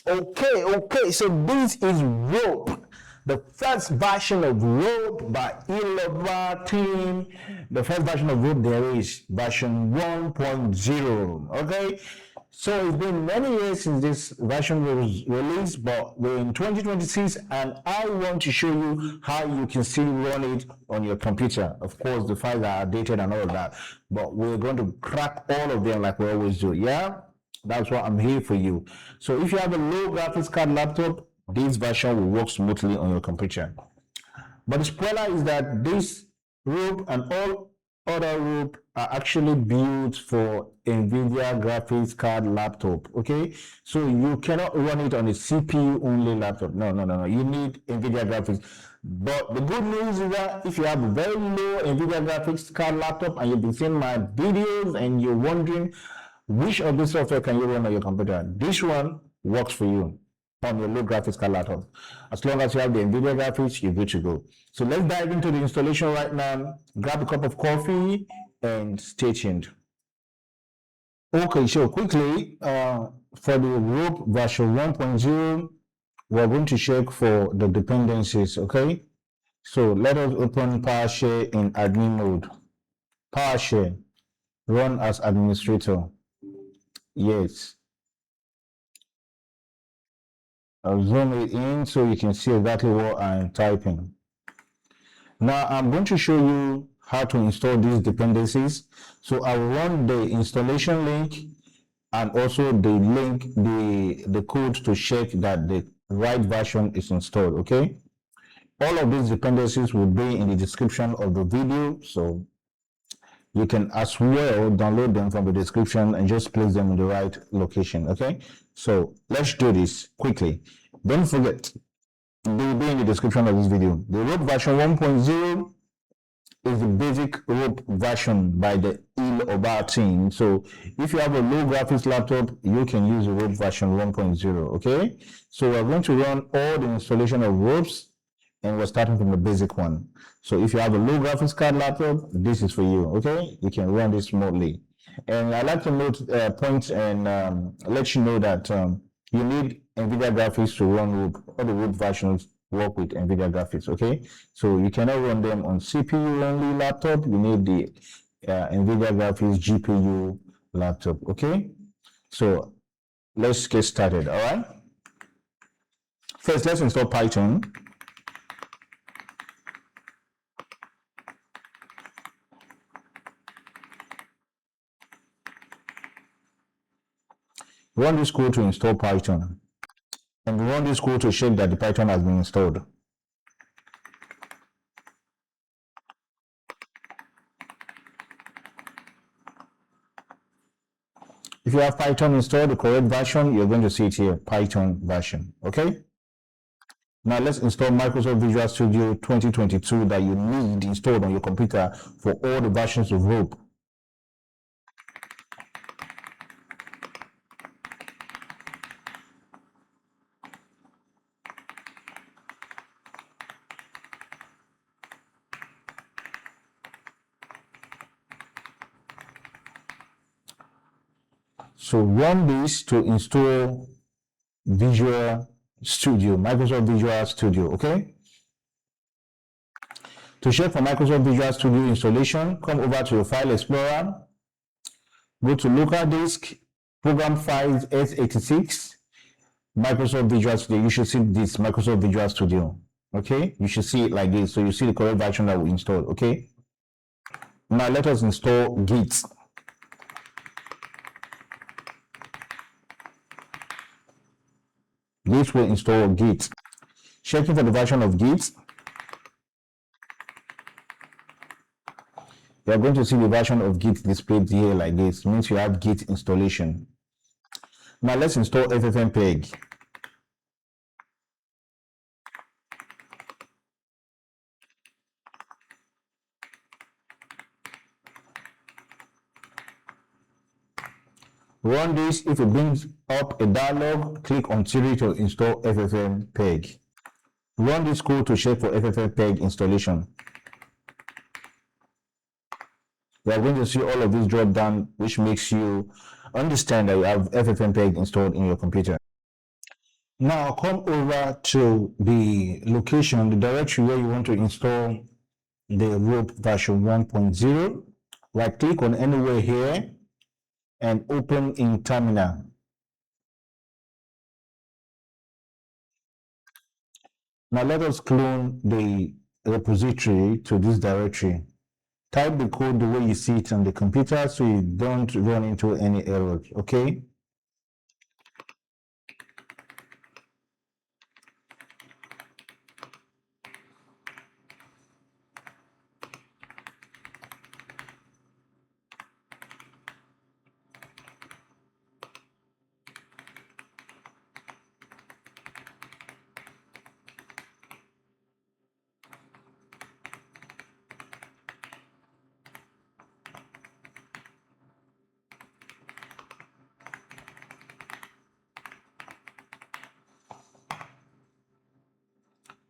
Okay, so this is Rope, the first version of Rope by Hillobar team. The first version of Rope there is version 1.0. Okay, so it's been many years since this version was released, but we're in 2026, and I want to show you how you can still run it on your computer. Of course, the files are outdated and all of that, but we're going to crack all of them like we always do. Yeah. That's why I'm here for you. So if you have a low graphics card laptop, this version will work smoothly on your computer. But the spoiler is that this rope and all other rope are actually built for NVIDIA graphics card laptop. Okay, so you cannot run it on a CPU only laptop. No. You need NVIDIA graphics. But the good news is that if you have a very low NVIDIA graphics card laptop and you've been seeing my videos and you're wondering which of this software can you run on your computer, this one works for you on your low graphics card laptop. As long as you have the NVIDIA graphics, you're good to go. So let's dive into the installation right now. Grab a cup of coffee and stay tuned. Okay, so quickly, for the Rope version 1.0, we're going to check for the dependencies, okay? So let us open PowerShell in admin mode. PowerShell, run as administrator. Yes. I'll zoom it in so you can see exactly what I'm typing. Now I'm going to show you how to install these dependencies. So I'll run the installation link and also the link, the code to check that the right version is installed, okay? All of these dependencies will be in the description of the video, so you can as well download them from the description and just place them in the right location, okay? So let's do this quickly. Don't forget, they will be in the description of this video. The Rope version 1.0 is the basic Rope version by the Hillobar team. So if you have a low graphics laptop, you can use the Rope version 1.0, okay? So we're going to run all the installation of Ropes, and we're starting from the basic one. So if you have a low graphics card laptop, this is for you, okay? You can run this smoothly. And I'd like to note points and let you know that you need NVIDIA graphics to run Rope. All the Rope versions work with NVIDIA graphics, okay? So you cannot run them on CPU only laptop. You need the NVIDIA graphics GPU laptop, okay? So let's get started, all right? First, let's install Python. Run this code to install Python, and run this code to check that the Python has been installed. If you have Python installed, the correct version, you're going to see it here, Python version, okay? Now let's install Microsoft Visual Studio 2022 that you need installed on your computer for all the versions of Rope. So run this to install Visual Studio, Microsoft Visual Studio, okay? To check for Microsoft Visual Studio installation, come over to your File Explorer, go to Local Disk, Program Files x86, Microsoft Visual Studio. You should see this Microsoft Visual Studio, okay? You should see it like this, so you see the correct version that we installed, okay? Now let us install Git. This will install Git. Checking for the version of Git. You are going to see the version of Git displayed here like this. It means you have Git installation. Now let's install FFmpeg. Run this. If it brings up a dialog, click on Siri to install FFmpeg. Run this code to check for FFmpeg installation. You are going to see all of this drop down, which makes you understand that you have FFmpeg installed in your computer. Now come over to the location, the directory where you want to install the rope version 1.0. Right click on anywhere here and open in terminal. Now let us clone the repository to this directory. Type the code the way you see it on the computer so you don't run into any errors, okay?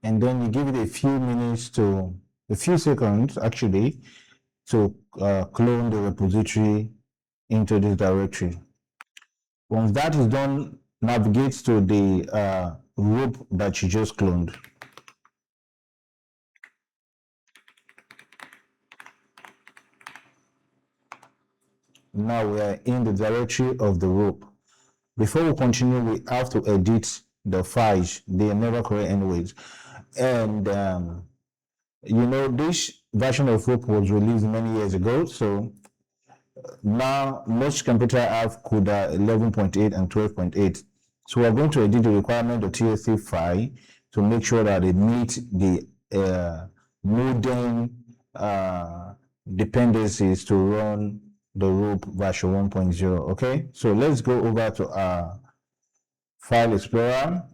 And then you give it a few minutes to, a few seconds actually, to clone the repository into this directory. Once that is done, navigate to the rope that you just cloned. Now we are in the directory of the rope. Before we continue, we have to edit the files. They are never correct anyways. And you know, this version of rope was released many years ago, so now most computers have CUDA 11.8 and 12.8. So we're going to edit the requirement.tsc file to make sure that it meets the modern dependencies to run the rope version 1.0. Okay, so let's go over to our file explorer,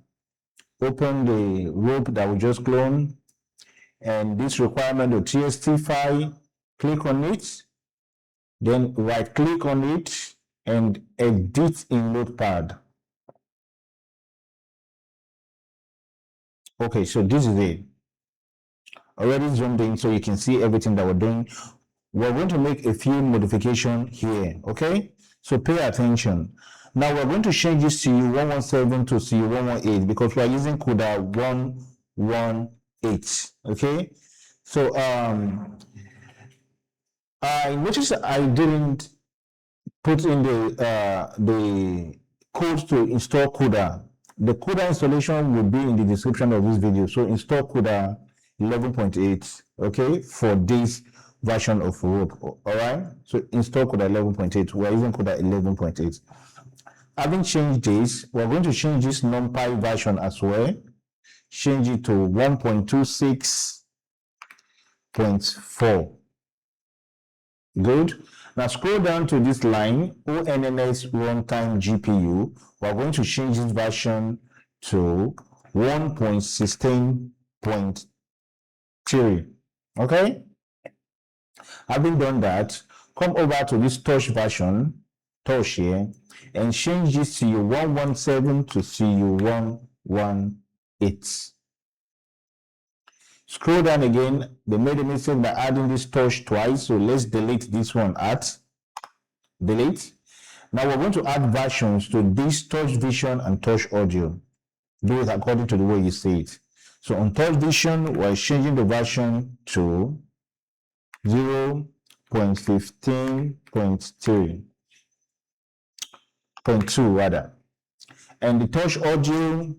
open the rope that we just cloned, and this requirement.txt file, click on it, then right click on it and edit in Notepad. Okay, so this is it. Already zoomed in so you can see everything that we're doing. We're going to make a few modifications here, okay? So pay attention. Now we're going to change this CU117 to CU118 because we are using CUDA 118, okay? So I noticed I didn't put in the code to install CUDA. The CUDA installation will be in the description of this video. So install CUDA 11.8, okay, for this version of rope. All right, so install CUDA 11.8. We're using CUDA 11.8. Having changed this, we're going to change this NumPy version as well. Change it to 1.26.4. Good. Now scroll down to this line, ONNS runtime GPU. We're going to change this version to 1.16.3. Okay? Having done that, come over to this touch version, touch here, and change this CU117 to CU118. Scroll down again. They made a mistake by adding this touch twice, so let's delete this one at delete. Now we're going to add versions to this touch vision and touch audio. Do it according to the way you see it. So on touch vision, we're changing the version to 0.15.2 rather. And the touch audio,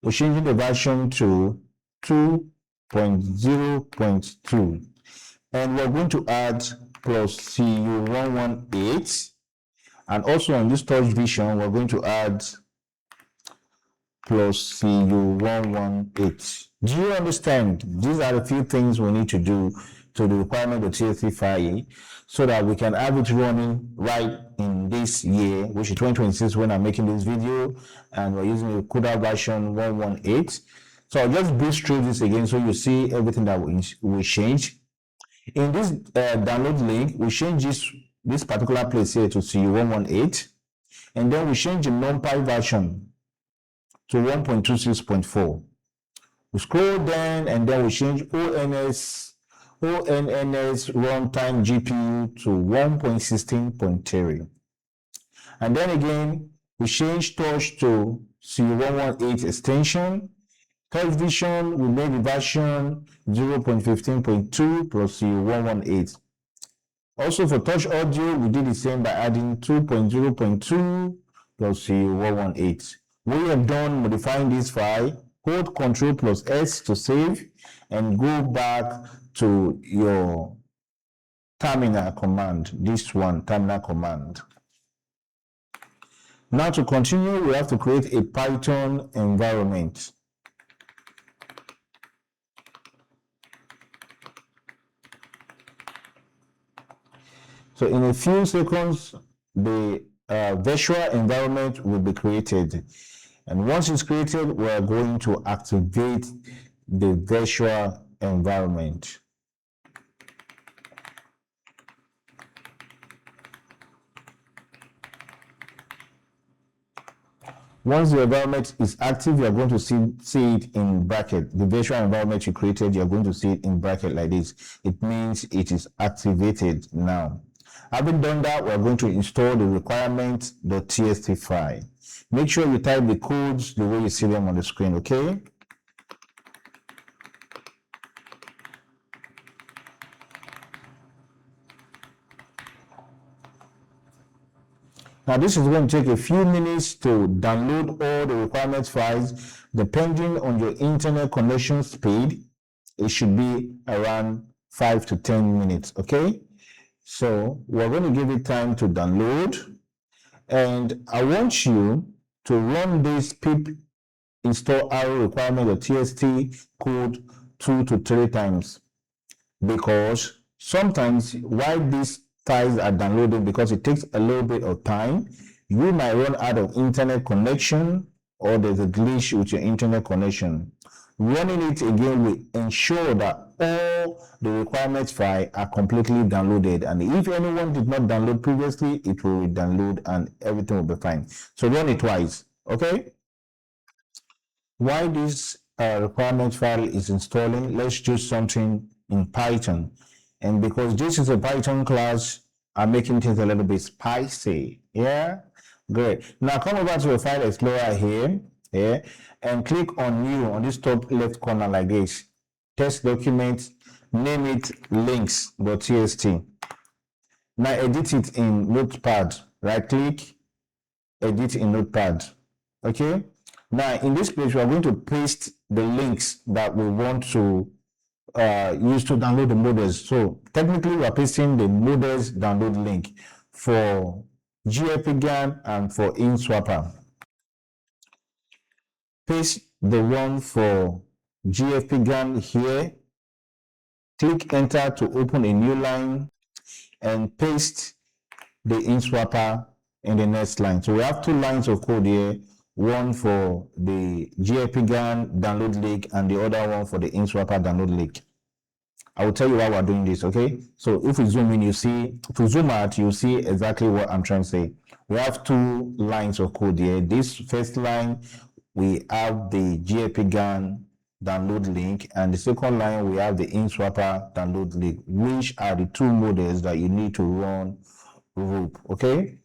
we're changing the version to 2.0.2. And we're going to add plus CU118. And also on this touch vision, we're going to add plus CU118. Do you understand? These are the few things we need to do to the requirement.tsc file so that we can have it running right in this year, which is 2026 when I'm making this video, and we're using the CUDA version 118. So I'll just breeze through this again so you see everything that we change. In this download link, we change this particular place here to CU118, and then we change the NumPy version to 1.26.4. We scroll down and then we change ONNS runtime GPU to 1.16.3. And then again, We change touch to C118 extension. Touch vision, we made the version 0.15.2 plus C118. Also for touch audio, we did the same by adding 2.0.2 plus C118. We have done modifying this file. Hold Ctrl plus S to save and go back to your terminal command, this one, terminal command. Now to continue, we have to create a Python environment. So in a few seconds, the virtual environment will be created. And once it's created, we're going to activate the virtual environment. Once the environment is active, you're going to see it in bracket. The virtual environment you created, you're going to see it in bracket like this. It means it is activated now. Having done that, we're going to install the requirements.txt file. Make sure you type the codes the way you see them on the screen, okay? Now this is going to take a few minutes to download all the requirements files. Depending on your internet connection speed, it should be around 5 to 10 minutes, okay? So we're going to give it time to download. And I want you to run this pip install arrow requirement.txt code 2 to 3 times, because sometimes while these files are downloaded, because it takes a little bit of time, you might run out of internet connection or there's a glitch with your internet connection. Running it again will ensure that all the requirements files are completely downloaded, and if anyone did not download previously, it will download and everything will be fine. So run it twice, okay? While this requirement file is installing, let's do something in Python. And because this is a Python class, I'm making things a little bit spicy. Yeah, great. Now come over to your file explorer here, and click on new on this top left corner like this. Test document, name it links.txt. Now edit it in Notepad. Right click, edit in Notepad. Okay. Now in this place, we are going to paste the links that we want to use to download the models. So technically, we are pasting the models download link for GFPGAN and for InSwapper. Paste the one for GFPGAN here. Click enter to open a new line and paste the InSwapper in the next line. So we have 2 lines of code here, one for the GFPGAN download link and the other one for the InSwapper download link. I will tell you why we're doing this, okay? So if we zoom in, if we zoom out, you see exactly what I'm trying to say. We have 2 lines of code here. This first line, we have the GFPGAN download link, and the second line, we have the InSwapper download link, which are the 2 models that you need to run rope, okay?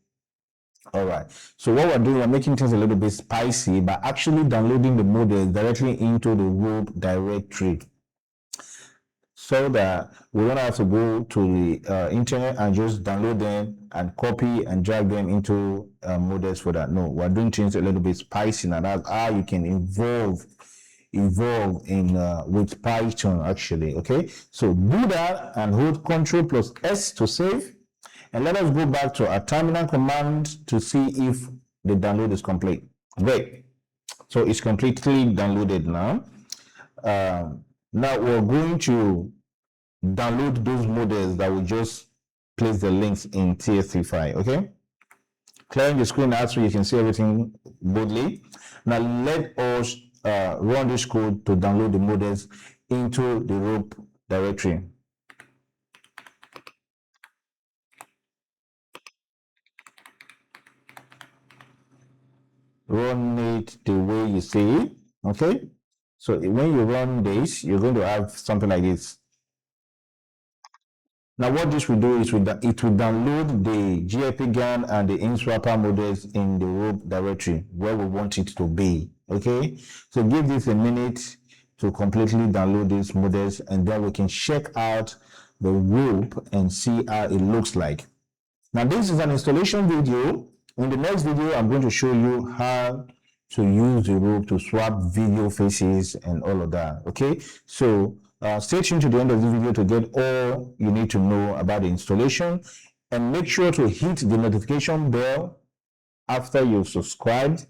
All right, so what we're doing, we're making things a little bit spicy by actually downloading the models directly into the rope directory, so that we don't have to go to the internet and just download them and copy and drag them into models for that. No, we're doing things a little bit spicy, and that's how you can evolve in with Python actually. Okay, so do that and hold Ctrl plus S to save, and let us go back to our terminal command to see if the download is complete. Great, so it's completely downloaded now. Now we're going to download those models that we just place the links in TXT file, okay? Clearing the screen out so you can see everything boldly. Now let us run this code to download the models into the rope directory. Run it the way you see it, okay? So when you run this, you're going to have something like this. Now what this will do is it will download the GFP GAN and the InSwapper models in the rope directory where we want it to be. Okay, so give this a minute to completely download these models, and then we can check out the rope and see how it looks like. Now this is an installation video. In the next video, I'm going to show you how to use the rope to swap video faces and all of that. Okay, so stay tuned to the end of the video to get all you need to know about the installation, and make sure to hit the notification bell after you've subscribed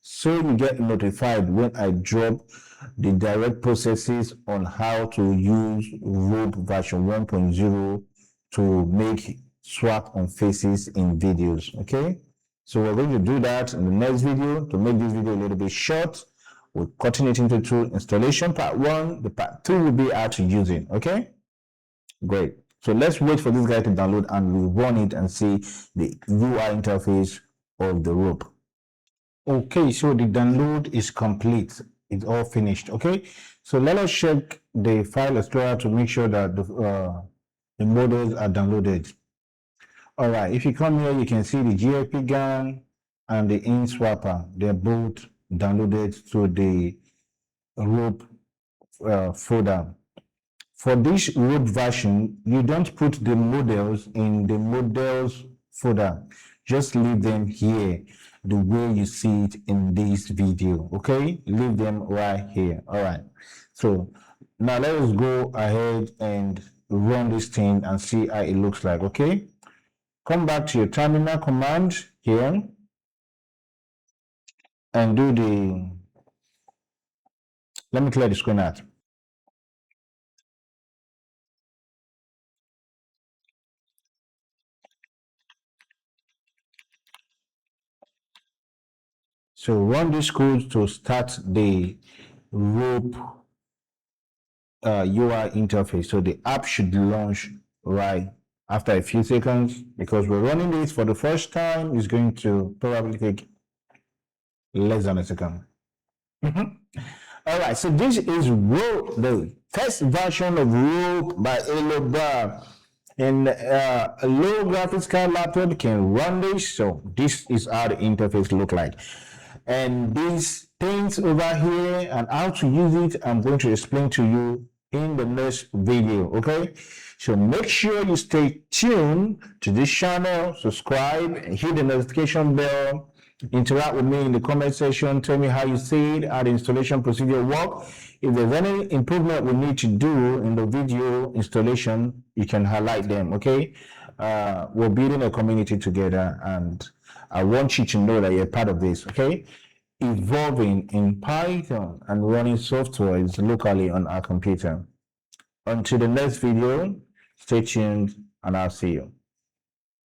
so you get notified when I drop the direct processes on how to use rope version 1.0 to make swap on faces in videos. Okay, so we're going to do that in the next video. To make this video a little bit short, we're cutting it into two installation. Part 1, the part 2 will be how to use it. Okay, great. So let's wait for this guy to download and we'll run it and see the UI interface of the rope. Okay, so the download is complete. It's all finished. Okay, so let us check the file explorer to make sure that the models are downloaded. All right, if you come here, you can see the GFP GAN and the InSwapper. They're both downloaded to the rope folder. For this rope version, you don't put the models in the models folder. Just leave them here the way you see it in this video. Okay, leave them right here. All right, so now let us go ahead and run this thing and see how it looks like. Okay, come back to your terminal command here and do the, let me clear the screen out. So run this code to start the rope UI interface. So the app should launch right after a few seconds. Because we're running this for the first time, it's going to probably take less than a second. All right, so this is rope, the test version of rope by Hillobar. And a low graphics card laptop can run this. So this is how the interface look like. And these things over here and how to use it, I'm going to explain to you in the next video. Okay, so make sure you stay tuned to this channel, subscribe, and hit the notification bell. Interact with me in the comment section. Tell me how you see it, how the installation procedure work. If there's any improvement we need to do in the video installation, you can highlight them. Okay, we're building a community together, and I want you to know that you're part of this. Okay, evolving in Python and running software is locally on our computer. Until the next video, stay tuned and I'll see you.